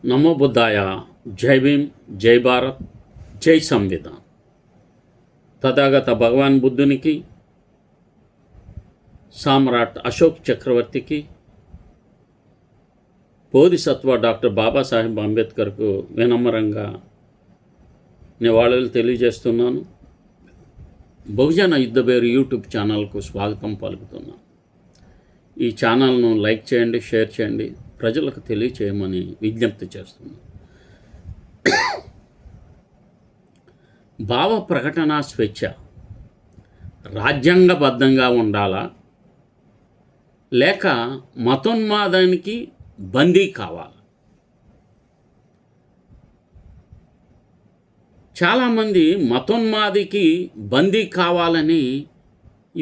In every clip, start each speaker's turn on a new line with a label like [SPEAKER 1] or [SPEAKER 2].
[SPEAKER 1] నమో బుద్ధాయ. జై భీమ్, జై భారత్, జై సంవిధాన్. తథాగత భగవాన్ బుద్ధునికి, సామ్రాట్ అశోక్ చక్రవర్తికి, బోధిసత్వ డాక్టర్ బాబాసాహెబ్ అంబేద్కర్కు వినమ్రంగా నివాళులు తెలియజేస్తున్నాను. బహుజన యుద్ధబేరు యూట్యూబ్ ఛానల్కు స్వాగతం పలుకుతున్నాను. ఈ ఛానల్ను లైక్ చేయండి, షేర్ చేయండి, ప్రజలకు తెలియచేయమని విజ్ఞప్తి చేస్తున్నాను. భావ ప్రకటన స్వేచ్ఛ రాజ్యాంగబద్ధంగా ఉండాలా, లేక మతోన్మాదానికి బందీ కావాలా? చాలామంది మతోన్మాదికి బందీ కావాలని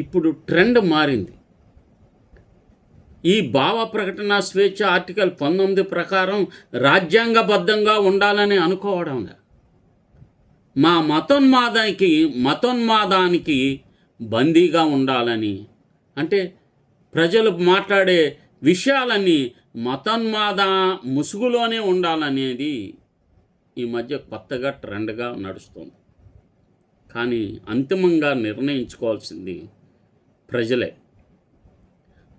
[SPEAKER 1] ఇప్పుడు ట్రెండ్ మారింది. ఈ భావ ప్రకటన స్వేచ్ఛ ఆర్టికల్ 19 ప్రకారం రాజ్యాంగబద్ధంగా ఉండాలని అనుకోవడం, మా మతోన్మాదానికి బందీగా ఉండాలని, అంటే ప్రజలు మాట్లాడే విషయాలన్నీ మతోన్మాద ముసుగులోనే ఉండాలనేది ఈ మధ్య కొత్తగా ట్రెండ్గా నడుస్తుంది. కానీ అంతిమంగా నిర్ణయించుకోవాల్సింది ప్రజలే.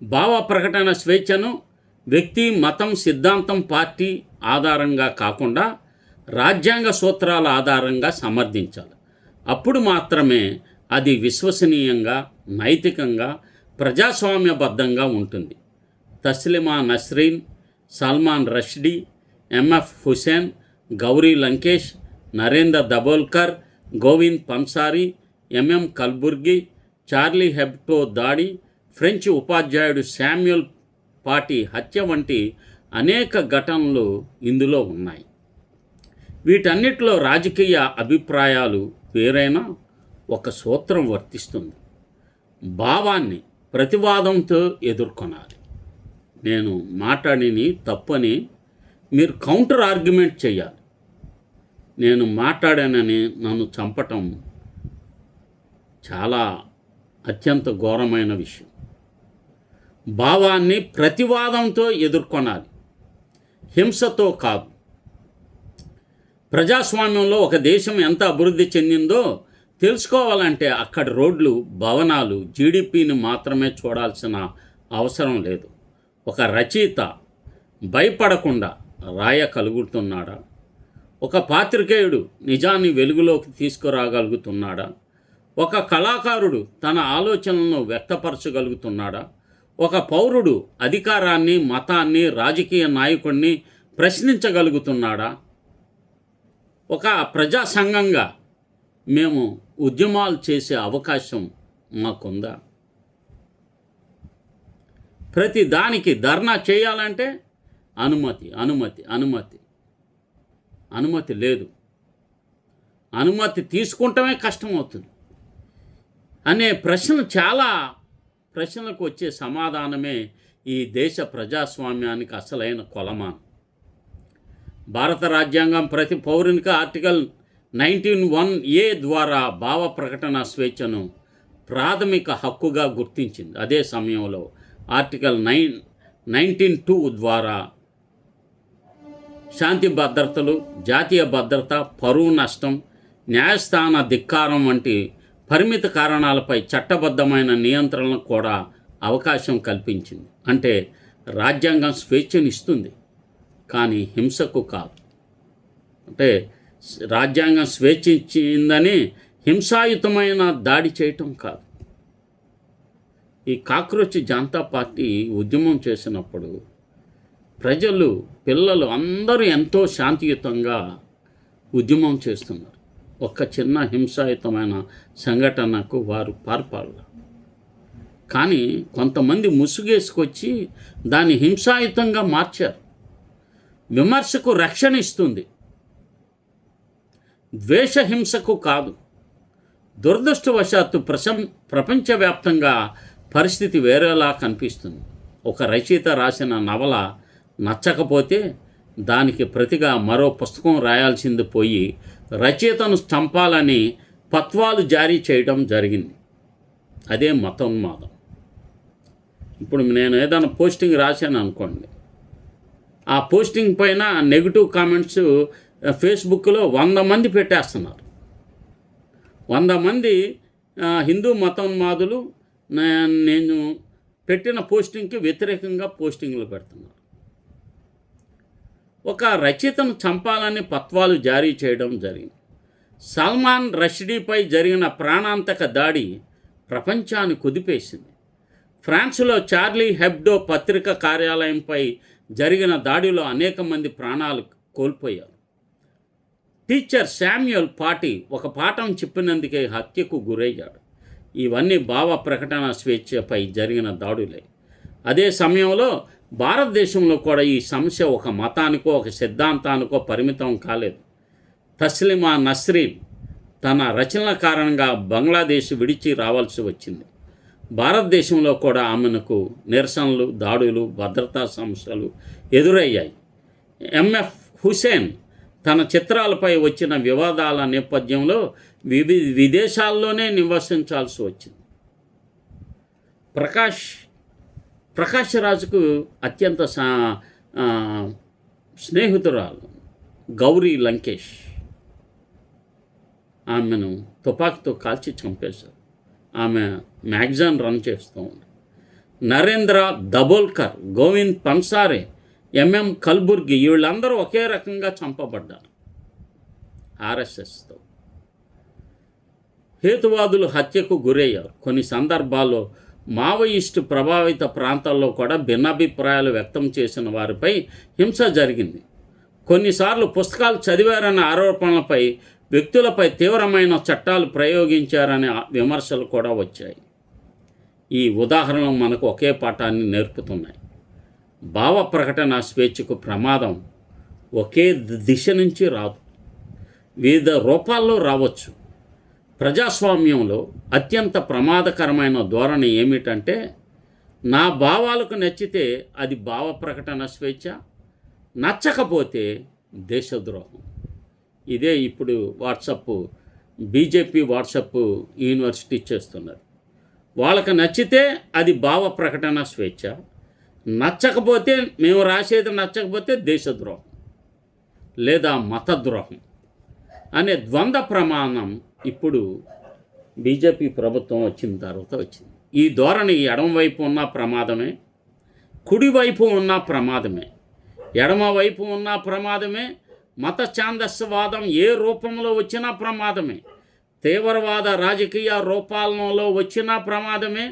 [SPEAKER 1] భావ ప్రకటన స్వేచ్ఛను వ్యక్తి, మతం, సిద్ధాంతం, పార్టీ ఆధారంగా కాకుండా రాజ్యాంగ సూత్రాల ఆధారంగా సమర్థించాలి. అప్పుడు మాత్రమే అది విశ్వసనీయంగా, నైతికంగా, ప్రజాస్వామ్యబద్ధంగా ఉంటుంది. Taslima Nasrin, Salman Rushdie, MF Husain, Gauri Lankesh, Narendra Dabholkar, Govind Pansare, MM Kalburgi, Charlie Hebdo దాడి, ఫ్రెంచ్ ఉపాధ్యాయుడు శామ్యూల్ పాటీ హత్య వంటి అనేక ఘటనలు ఇందులో ఉన్నాయి. వీటన్నిటిలో రాజకీయ అభిప్రాయాలు వేరైనా ఒక సూత్రం వర్తిస్తుంది: భావాన్ని ప్రతివాదంతో ఎదుర్కొనాలి. నేను మాట్లాడిని తప్పని మీరు కౌంటర్ ఆర్గ్యుమెంట్ చేయాలి. నేను మాట్లాడానని నన్ను చంపటం చాలా అత్యంత ఘోరమైన విషయం. భావాన్ని ప్రతివాదంతో ఎదుర్కొనాలి, హింసతో కాదు. ప్రజాస్వామ్యంలో ఒక దేశం ఎంత అభివృద్ధి చెందిందో తెలుసుకోవాలంటే అక్కడి రోడ్లు, భవనాలు, జీడిపిని మాత్రమే చూడాల్సిన అవసరం లేదు. ఒక రచయిత భయపడకుండా రాయగలుగుతున్నాడా? ఒక పాత్రికేయుడు నిజాన్ని వెలుగులోకి తీసుకురాగలుగుతున్నాడా? ఒక కళాకారుడు తన ఆలోచనలను వ్యక్తపరచగలుగుతున్నాడా? ఒక పౌరుడు అధికారాన్ని, మతాన్ని, రాజకీయ నాయకుడిని ప్రశ్నించగలుగుతున్నాడా? ఒక ప్రజా సంఘంగా మేము ఉద్యమాలు చేసే అవకాశం మాకుందా? ప్రతి దానికి ధర్నా చేయాలంటే అనుమతి లేదు. అనుమతి తీసుకుంటమే కష్టమవుతుంది అనే చాలా ప్రశ్నలకు వచ్చే సమాధానమే ఈ దేశ ప్రజాస్వామ్యానికి అసలైన కొలమానం. భారత రాజ్యాంగం ప్రతి పౌరునికి ఆర్టికల్ 19(1)A ద్వారా భావ ప్రకటన స్వేచ్ఛను ప్రాథమిక హక్కుగా గుర్తించింది. అదే సమయంలో ఆర్టికల్ 19(2) ద్వారా శాంతి భద్రతలు, జాతీయ భద్రత, పరువు నష్టం, న్యాయస్థాన ధిక్కారం వంటి పరిమిత కారణాలపై చట్టబద్ధమైన నియంత్రణలకు కూడా అవకాశం కల్పించింది. అంటే రాజ్యాంగం స్వేచ్ఛనిస్తుంది, కానీ హింసకు కాదు. అంటే రాజ్యాంగం స్వేచ్ఛ ఇచ్చిందని హింసాయుతమైన దాడి చేయటం కాదు. ఈ కాక్రోచ్ జనతా పార్టీ ఉద్యమం చేసినప్పుడు ప్రజలు, పిల్లలు అందరూ ఎంతో శాంతియుతంగా ఉద్యమం చేస్తున్నారు. ఒక్క చిన్న హింసాయుతమైన సంఘటనకు వారు పాల్పడరు. కానీ కొంతమంది ముసుగేసుకొచ్చి దాన్ని హింసాయుతంగా మార్చారు. విమర్శకు రక్షణ ఇస్తుంది, ద్వేషహింసకు కాదు. దురదృష్టవశాత్తు ప్రపంచవ్యాప్తంగా పరిస్థితి వేరేలా కనిపిస్తుంది. ఒక రచయిత రాసిన నవల నచ్చకపోతే దానికి ప్రతిగా మరో పుస్తకం రాయాల్సింది పోయి రచయితను చంపాలని పత్వాలు జారీ చేయడం జరిగింది. అదే మతోన్మాదం. ఇప్పుడు నేను ఏదైనా పోస్టింగ్ రాశాను అనుకోండి, ఆ పోస్టింగ్ పైన నెగిటివ్ కామెంట్స్ ఫేస్బుక్లో 100 మంది పెట్టేస్తున్నారు. 100 మంది హిందూ మతోన్మాదులు నేను పెట్టిన పోస్టింగ్కి వ్యతిరేకంగా పోస్టింగ్లు పెడుతున్నారు. ఒక రచయితను చంపాలని పత్వాలు జారీ చేయడం జరిగింది. సల్మాన్ రష్డీపై జరిగిన ప్రాణాంతక దాడి ప్రపంచాన్ని కుదిపేసింది. ఫ్రాన్స్లో చార్లీ హెబ్డో పత్రిక కార్యాలయంపై జరిగిన దాడిలో అనేక మంది ప్రాణాలు కోల్పోయారు. టీచర్ శామ్యూయల్ పాటీ ఒక పాఠం చెప్పినందుకే హత్యకు గురయ్యాడు. ఇవన్నీ భావ ప్రకటన స్వేచ్ఛపై జరిగిన దాడులే. అదే సమయంలో భారతదేశంలో కూడా ఈ సమస్య ఒక మతానికో ఒక సిద్ధాంతానికో పరిమితం కాలేదు. తస్లిమా నస్రీన్ తన రచనల కారణంగా బంగ్లాదేశ్ విడిచి రావాల్సి వచ్చింది. భారతదేశంలో కూడా ఆమెకు నిరసనలు, దాడులు, భద్రతా సమస్యలు ఎదురయ్యాయి. ఎంఎఫ్ హుసేన్ తన చిత్రాలపై వచ్చిన వివాదాల నేపథ్యంలో విదేశాల్లోనే నివసించాల్సి వచ్చింది. ప్రకాష్ రాజుకు అత్యంత స్నేహితురాలు గౌరీ లంకేష్ ఆమెను తుపాకీతో కాల్చి చంపేశారు. ఆమె మ్యాగజైన్ రన్ చేస్తూ ఉంది. నరేంద్ర దబోల్కర్, గోవింద్ పన్సారే, ఎంఎం కల్బుర్గి వీళ్ళందరూ ఒకే రకంగా చంపబడ్డారు ఆర్ఎస్ఎస్తో. హేతువాదులు హత్యకు గురయ్యారు. కొన్ని సందర్భాల్లో మావోయిస్టు ప్రభావిత ప్రాంతాల్లో కూడా భిన్నాభిప్రాయాలు వ్యక్తం చేసిన వారిపై హింస జరిగింది. కొన్నిసార్లు పుస్తకాలు చదివారన్న ఆరోపణలపై వ్యక్తులపై తీవ్రమైన చట్టాలు ప్రయోగించారనే విమర్శలు కూడా వచ్చాయి. ఈ ఉదాహరణలు మనకు ఒకే పాఠాన్ని నేర్పుతున్నాయి. భావ ప్రకటన స్వేచ్ఛకు ప్రమాదం ఒకే దిశ నుంచి రాదు, వివిధ రూపాల్లో రావచ్చు. ప్రజాస్వామ్యంలో అత్యంత ప్రమాదకరమైన ధోరణి ఏమిటంటే, నా భావాలకు నచ్చితే అది భావ ప్రకటన స్వేచ్ఛ, నచ్చకపోతే దేశద్రోహం. ఇదే ఇప్పుడు బీజేపీ వాట్సప్ యూనివర్సిటీ చేస్తున్నది. వాళ్ళకి నచ్చితే అది భావ ప్రకటన స్వేచ్ఛ, నచ్చకపోతే మేము రాసేది నచ్చకపోతే దేశద్రోహం లేదా మతద్రోహం అనే ద్వంద్వ ప్రమాణం ఇప్పుడు బీజేపీ ప్రభుత్వం వచ్చిన తర్వాత వచ్చింది. ఈ ధోరణి ఎడమవైపు ఉన్న ప్రమాదమే, కుడివైపు ఉన్న ప్రమాదమే. ఎడమవైపు ఉన్న ప్రమాదమే, మత ఛాందస్యవాదం ఏ రూపంలో వచ్చినా ప్రమాదమే, తీవ్రవాద రాజకీయ రూపాలలో వచ్చినా ప్రమాదమే.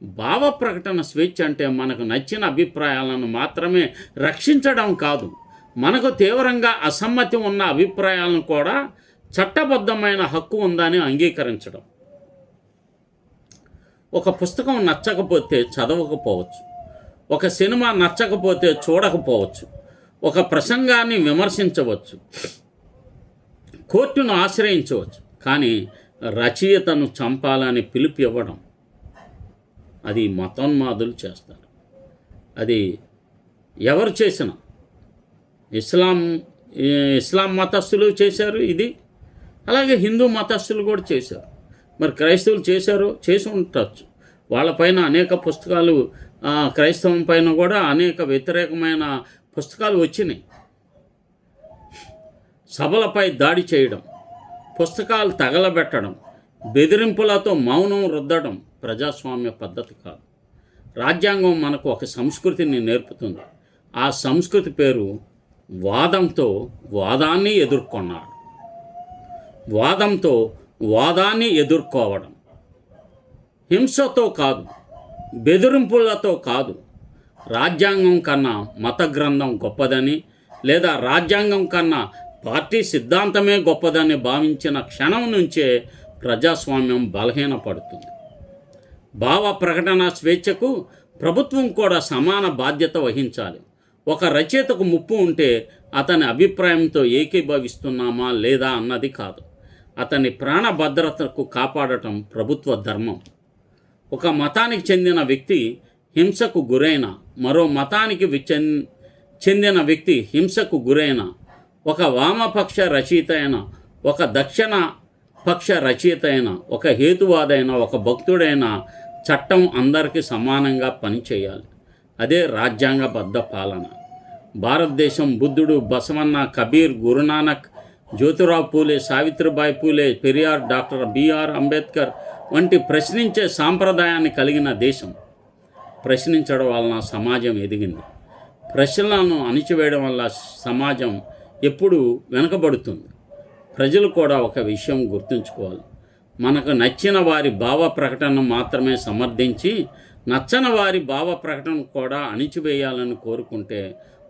[SPEAKER 1] భావ ప్రకటన స్వేచ్ఛ అంటే మనకు నచ్చిన అభిప్రాయాలను మాత్రమే రక్షించడం కాదు, మనకు తీవ్రంగా అసమ్మతి ఉన్న అభిప్రాయాలను కూడా చట్టబద్ధమైన హక్కు ఉందని అంగీకరించడం. ఒక పుస్తకం నచ్చకపోతే చదవకపోవచ్చు, ఒక సినిమా నచ్చకపోతే చూడకపోవచ్చు, ఒక ప్రసంగాన్ని విమర్శించవచ్చు, కోర్టును ఆశ్రయించవచ్చు. కానీ రచయితను చంపాలని పిలుపు ఇవ్వడం అది మతోన్మాదులు చేస్తారు. అది ఎవరు చేసినా, ఇస్లాం మతస్థులు చేశారు ఇది, అలాగే హిందూ మతస్థులు కూడా చేశారు. మరి క్రైస్తవులు చేసి ఉండవచ్చు. వాళ్ళపైన అనేక పుస్తకాలు, క్రైస్తవం పైన కూడా అనేక వ్యతిరేకమైన పుస్తకాలు వచ్చినాయి. సభలపై దాడి చేయడం, పుస్తకాలు తగలబెట్టడం, బెదిరింపులతో మౌనం రుద్దడం ప్రజాస్వామ్య పద్ధతి కాదు. రాజ్యాంగం మనకు ఒక సంస్కృతిని నేర్పుతుంది. ఆ సంస్కృతి పేరు వాదంతో వాదాన్ని ఎదుర్కొన్నాడు. వాదంతో వాదాన్ని ఎదుర్కోవడం, హింసతో కాదు, బెదిరింపులతో కాదు. రాజ్యాంగం కన్నా మత గ్రంథం గొప్పదని, లేదా రాజ్యాంగం కన్నా పార్టీ సిద్ధాంతమే గొప్పదని భావించిన క్షణం నుంచే ప్రజాస్వామ్యం బలహీనపడుతుంది. భావ ప్రకటన స్వేచ్ఛకు ప్రభుత్వం కూడా సమాన బాధ్యత వహించాలి. ఒక రచయితకు ముప్పు ఉంటే అతని అభిప్రాయంతో ఏకీభవిస్తున్నామా లేదా అన్నది కాదు, అతని ప్రాణ భద్రతకు కాపాడటం ప్రభుత్వ ధర్మం. ఒక మతానికి చెందిన వ్యక్తి హింసకు గురైన, మరో మతానికి చెందిన వ్యక్తి హింసకు గురైన, ఒక వామపక్ష రచయిత అయిన, ఒక దక్షిణ పక్ష రచయిత అయిన, ఒక హేతువాదైన, ఒక భక్తుడైన, చట్టం అందరికీ సమానంగా పనిచేయాలి. అదే రాజ్యాంగబద్ధ పాలన. భారతదేశం బుద్ధుడు, బసవన్న, కబీర్, గురునానక్, జ్యోతిరావు పూలే, సావిత్రిబాయి పూలే, పెరియార్, డాక్టర్ బిఆర్ అంబేద్కర్ వంటి ప్రశ్నించే సాంప్రదాయాన్ని కలిగిన దేశం. ప్రశ్నించడం వలన సమాజం ఎదిగింది. ప్రశ్నలను అణిచివేయడం వల్ల సమాజం ఎప్పుడూ వెనుకబడుతుంది. ప్రజలు కూడా ఒక విషయం గుర్తుంచుకోవాలి. మనకు నచ్చిన వారి భావ ప్రకటనను మాత్రమే సమర్థించి నచ్చని వారి భావ ప్రకటన కూడా అణిచివేయాలని కోరుకుంటే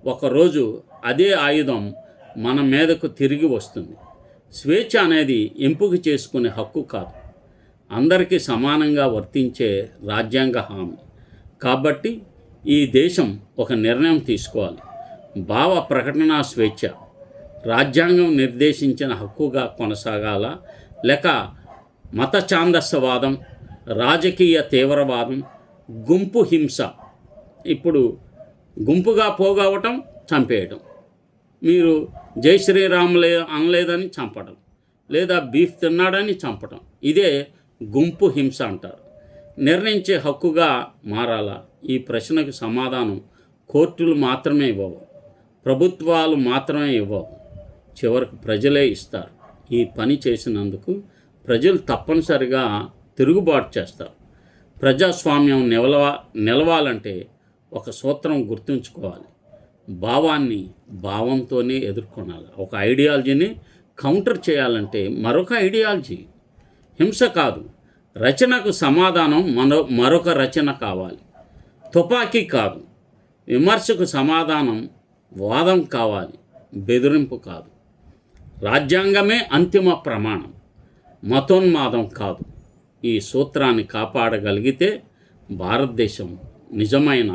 [SPEAKER 1] ఒకరోజు అదే ఆయుధం మన మీదకు తిరిగి వస్తుంది. స్వేచ్ఛ అనేది ఎంపిక చేసుకునే హక్కు కాదు, అందరికీ సమానంగా వర్తించే రాజ్యాంగ హామీ. కాబట్టి ఈ దేశం ఒక నిర్ణయం తీసుకోవాలి. భావ ప్రకటన స్వేచ్ఛ రాజ్యాంగం నిర్దేశించిన హక్కుగా కొనసాగాల, లేక మత ఛాందస్యవాదం, రాజకీయ తీవ్రవాదం, గుంపు హింస, ఇప్పుడు గుంపుగా పోగవటం, చంపేయడం, మీరు జై శ్రీరాములే అనలేదని చంపడం, లేదా బీఫ్ తిన్నాడని చంపడం, ఇదే గుంపు హింస అంటారు. నిర్ణయించే హక్కుగా మారాలా? ఈ ప్రశ్నకు సమాధానం కోర్టులు మాత్రమే ఇవ్వవు, ప్రభుత్వాలు మాత్రమే ఇవ్వవు, చివరికి ప్రజలే ఇస్తారు. ఈ పని చేసినందుకు ప్రజలు తప్పనిసరిగా తిరుగుబాటు చేస్తారు. ప్రజాస్వామ్యం నిలవాలంటే ఒక సూత్రం గుర్తుంచుకోవాలి. భావాన్ని భావంతోనే ఎదుర్కొనాలి. ఒక ఐడియాలజీని కౌంటర్ చేయాలంటే మరొక ఐడియాలజీ, హింస కాదు. రచనకు సమాధానం మరొక రచన కావాలి. తుపాకీ కాదు. విమర్శకు సమాధానం వాదం కావాలి, బెదిరింపు కాదు. రాజ్యాంగమే అంతిమ ప్రమాణం, మతోన్మాదం కాదు. ఈ సూత్రాన్ని కాపాడగలిగితే భారతదేశం నిజమైన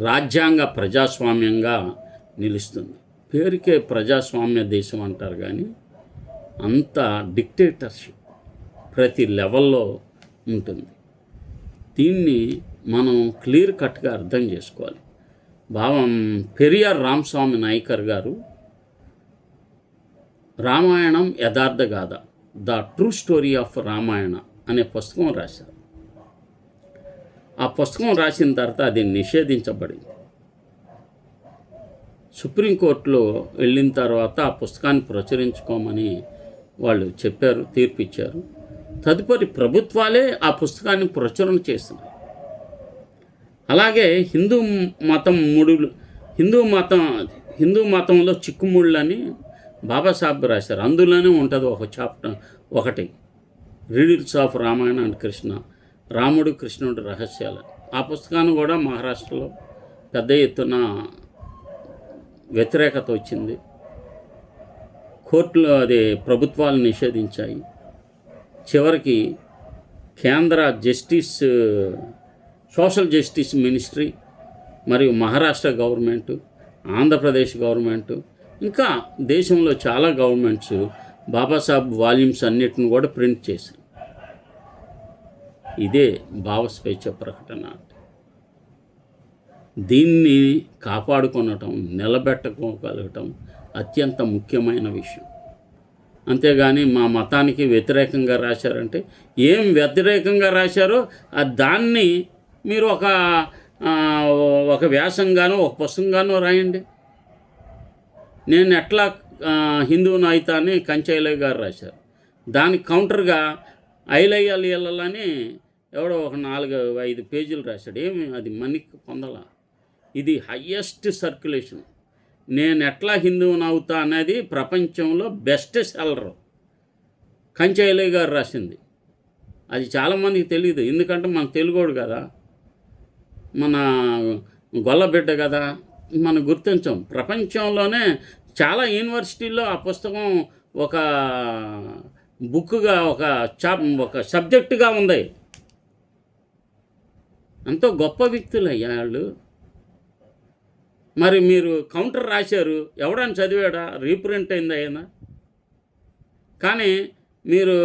[SPEAKER 1] రాజ్యాంగ ప్రజాస్వామ్యంగా నిలుస్తుంది. పేరుకే ప్రజాస్వామ్య దేశం అంటారు, కానీ అంత డిక్టేటర్షిప్ ప్రతి లెవెల్లో ఉంటుంది. దీన్ని మనం క్లియర్ కట్గా అర్థం చేసుకోవాలి. పెరియార్ రామస్వామి నాయకర్ గారు రామాయణం యథార్థ గాథ, the true story of Ramayana అనే పుస్తకం రాశారు. ఆ పుస్తకం రాసిన తర్వాత అది నిషేధించబడింది. సుప్రీంకోర్టులో వెళ్ళిన తర్వాత ఆ పుస్తకాన్ని ప్రచురించుకోమని వాళ్ళు చెప్పారు, తీర్పిచ్చారు. తదుపరి ప్రభుత్వాలే ఆ పుస్తకాన్ని ప్రచురణ చేసినాయి. అలాగే హిందూ మతంలో చిక్కుముళ్ళని బాబాసాహెబ్ రాశారు. అందులోనే ఉంటుంది ఒక చాప్టర్, ఒకటి రీడిల్స్ ఆఫ్ రామాయణ అండ్ కృష్ణ, రాముడు కృష్ణుడు రహస్యాలు. ఆ పుస్తకాన్ని కూడా మహారాష్ట్రలో పెద్ద ఎత్తున వ్యతిరేకత వచ్చింది. కోర్టులో అది ప్రభుత్వాలు నిషేధించాయి. చివరికి కేంద్ర సోషల్ జస్టిస్ మినిస్ట్రీ మరియు మహారాష్ట్ర గవర్నమెంటు, ఆంధ్రప్రదేశ్ గవర్నమెంటు, ఇంకా దేశంలో చాలా గవర్నమెంట్స్ బాబాసాహెబ్ వాల్యూమ్స్ అన్నిటిని కూడా ప్రింట్ చేశారు. ఇదే భావస్వేచ్ఛ ప్రకటన అంటే. దీన్ని కాపాడుకొనటం, నిలబెట్టుకోగలగటం అత్యంత ముఖ్యమైన విషయం. అంతేగాని మా మతానికి వ్యతిరేకంగా రాశారంటే ఏం వ్యతిరేకంగా రాశారో దాన్ని మీరు ఒక వ్యాసంగానో ఒక పుస్తకంగానో రాయండి. నేను ఎట్లా హిందువుని అయితా అని కంచైలయ్య గారు రాశారు. దానికి కౌంటర్గా ఐలయ్యలని ఎవడో ఒక 4-5 పేజీలు రాశాడు. ఏమి అది మనకి పొందల. ఇది హయ్యెస్ట్ సర్క్యులేషన్. నేను ఎట్లా హిందువుని అవుతా అనేది ప్రపంచంలో బెస్ట్ సెల్లర్ కంచైలయ్య గారు రాసింది. అది చాలామందికి తెలియదు, ఎందుకంటే మన తెలుగోడు కదా, మన గొల్లబిడ్డ కదా, మనం గుర్తించాం. ప్రపంచంలోనే చాలా యూనివర్సిటీల్లో ఆ పుస్తకం ఒక బుక్గా, ఒక సబ్జెక్టుగా ఉంది. ఎంతో గొప్ప వ్యక్తులు అయ్యా వాళ్ళు. మరి మీరు కౌంటర్ రాశారు, ఎవడని చదివాడా? రీప్రింట్ అయింది అయినా. కానీ మీరు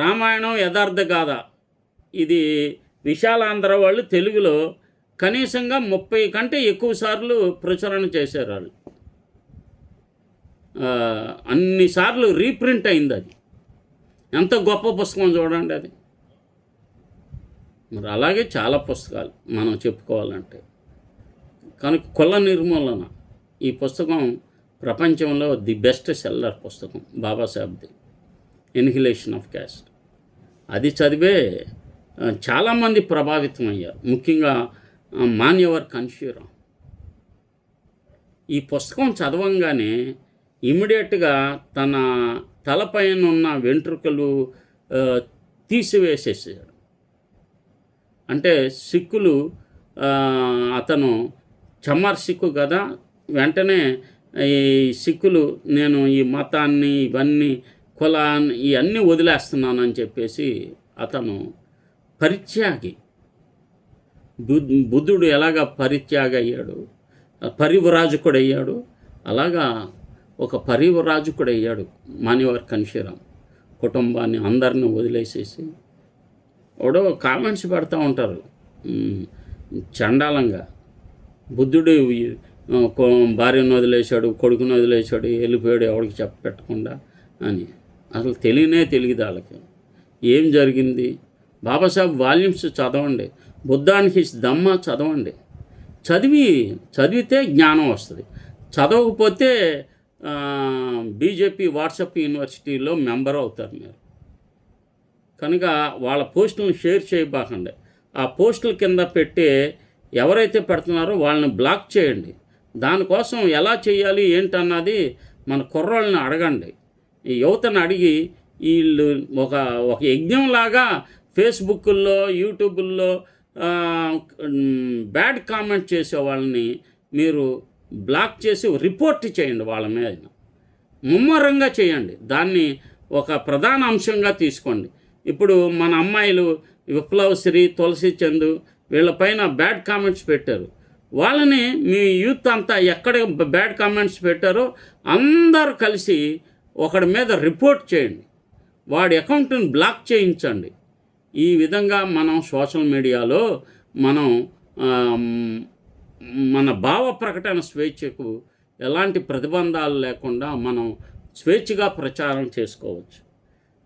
[SPEAKER 1] రామాయణం యథార్థ గాథ, ఇది విశాలాంధ్ర వాళ్ళు తెలుగులో కనీసంగా 30 కంటే ఎక్కువ సార్లు ప్రచురణ చేశారు వాళ్ళు. అన్నిసార్లు రీప్రింట్ అయింది. అది ఎంత గొప్ప పుస్తకం చూడండి అది. మరి అలాగే చాలా పుస్తకాలు మనం చెప్పుకోవాలంటే. కనుక కుల నిర్మూలన ఈ పుస్తకం ప్రపంచంలో ది బెస్ట్ సెల్లర్ పుస్తకం బాబాసాహెబ్ది, ఎన్హిలేషన్ ఆఫ్ క్యాస్ట్. అది చదివే చాలామంది ప్రభావితం అయ్యారు, ముఖ్యంగా మాన్యవర్ కన్షీరామ్. ఈ పుస్తకం చదవంగానే ఇమ్మీడియట్గా తన తలపైన ఉన్న వెంట్రుకలు తీసివేసేసాడు. అంటే సిక్కులు, అతను చమ్మార్ సిక్కు కదా, వెంటనే ఈ సిక్కులు నేను ఈ మతాన్ని ఇవన్నీ కులాన్ని ఇవన్నీ వదిలేస్తున్నానని చెప్పేసి అతను పరిత్యాగి. బుద్ధుడు ఎలాగ పరిత్యాగి అయ్యాడు, పరివ్రాజకుడు అయ్యాడు, అలాగా ఒక పరివ్రాజకుడు అయ్యాడు మాన్యవర్ కన్షీరామ్. కుటుంబాన్ని అందరిని వదిలేసేసి ఎవడో కామెంట్స్ పెడతా ఉంటారు చండాలంగా, బుద్ధుడు భార్యను వదిలేశాడు, కొడుకుని వదిలేశాడు, వెళ్ళిపోయాడు ఎవరికి చెప్పపెట్టకుండా అని. అసలు తెలియదు వాళ్ళకి ఏం జరిగింది. బాబాసాహెబ్ వాల్యూమ్స్ చదవండి, బుద్ధానికి దమ్మ చదవండి. చదివితే జ్ఞానం వస్తుంది. చదవకపోతే బీజేపీ వాట్సాప్ యూనివర్సిటీలో మెంబర్ అవుతారు మీరు. కనుక వాళ్ళ పోస్టులను షేర్ చేయబాకండి. ఆ పోస్టుల కింద పెట్టే ఎవరైతే పెడుతున్నారో వాళ్ళని బ్లాక్ చేయండి. దానికోసం ఎలా చేయాలి ఏంటన్నది మన కుర్రోళ్ళని అడగండి. ఈ యువతను అడిగి వీళ్ళు ఒక యజ్ఞంలాగా ఫేస్బుక్ల్లో యూట్యూబుల్లో బ్యాడ్ కామెంట్ చేసే వాళ్ళని మీరు బ్లాక్ చేసి రిపోర్ట్ చేయండి. వాళ్ళ మీద ముమ్మరంగా చేయండి. దాన్ని ఒక ప్రధాన అంశంగా తీసుకోండి. ఇప్పుడు మన అమ్మాయిలు విప్లవశ్రీ, తులసి చందు వీళ్ళపైన బ్యాడ్ కామెంట్స్ పెట్టారు. వాళ్ళని మీ యూత్ అంతా ఎక్కడ బ్యాడ్ కామెంట్స్ పెట్టారో అందరూ కలిసి ఒకడి మీద రిపోర్ట్ చేయండి, వాడి అకౌంట్ని బ్లాక్ చేయించండి. ఈ విధంగా మనం సోషల్ మీడియాలో మనం మన భావ ప్రకటన స్వేచ్ఛకు ఎలాంటి ప్రతిబంధాలు లేకుండా మనం స్వేచ్ఛగా ప్రచారం చేసుకోవచ్చు.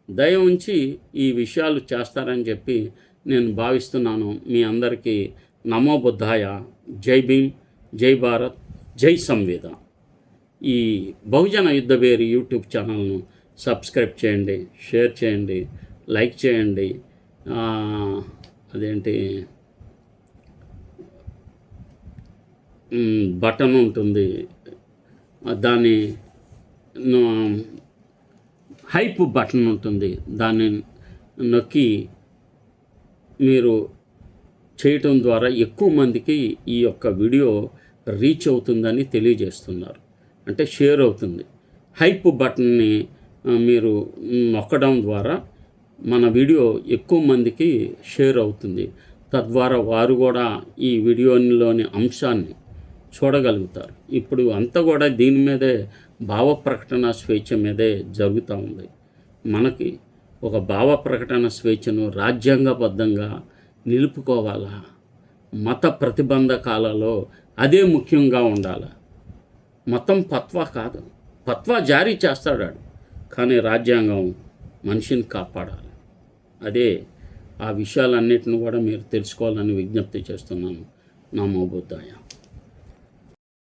[SPEAKER 1] దయ ఉంచి ఈ విషయాలు చేస్తారని చెప్పి నేను భావిస్తున్నాను. మీ అందరికీ నమో బుద్ధాయ, జై భీమ్, జై భారత్, జై సంవిధాన్. ఈ బహుజన యుద్ధవేరి యూట్యూబ్ ఛానల్ను సబ్స్క్రైబ్ చేయండి, షేర్ చేయండి, లైక్ చేయండి. అదేంటి బటన్ ఉంటుంది, దాన్ని హైప్ బటన్ ఉంటుంది, దాన్ని నొక్కి మీరు చేయటం ద్వారా ఎక్కువ మందికి ఈ యొక్క వీడియో రీచ్ అవుతుందని తెలియజేస్తున్నారు. అంటే షేర్ అవుతుంది. హైప్ బటన్ని మీరు నొక్కడం ద్వారా మన వీడియో ఎక్కువ మందికి షేర్ అవుతుంది. తద్వారా వారు కూడా ఈ వీడియోలోని అంశాన్ని చూడగలుగుతారు. ఇప్పుడు అంతా కూడా దీని మీదే భావ ప్రకటన స్వేచ్ఛ మీదే జరుగుతూ ఉంది. మనకి ఒక భావ ప్రకటన స్వేచ్ఛను రాజ్యాంగబద్ధంగా నిలుపుకోవాలా? మత ప్రతిబంధకాలలో అదే ముఖ్యంగా ఉండాలి. మతం ఫత్వా కాదు. ఫత్వా జారీ చేస్తాడు, కానీ రాజ్యాంగం మనిషిని కాపాడాలి. అదే ఆ విషయాలన్నిటిని కూడా మీరు తెలుసుకోవాలని విజ్ఞప్తి చేస్తున్నాను. నమో బుద్ధాయ.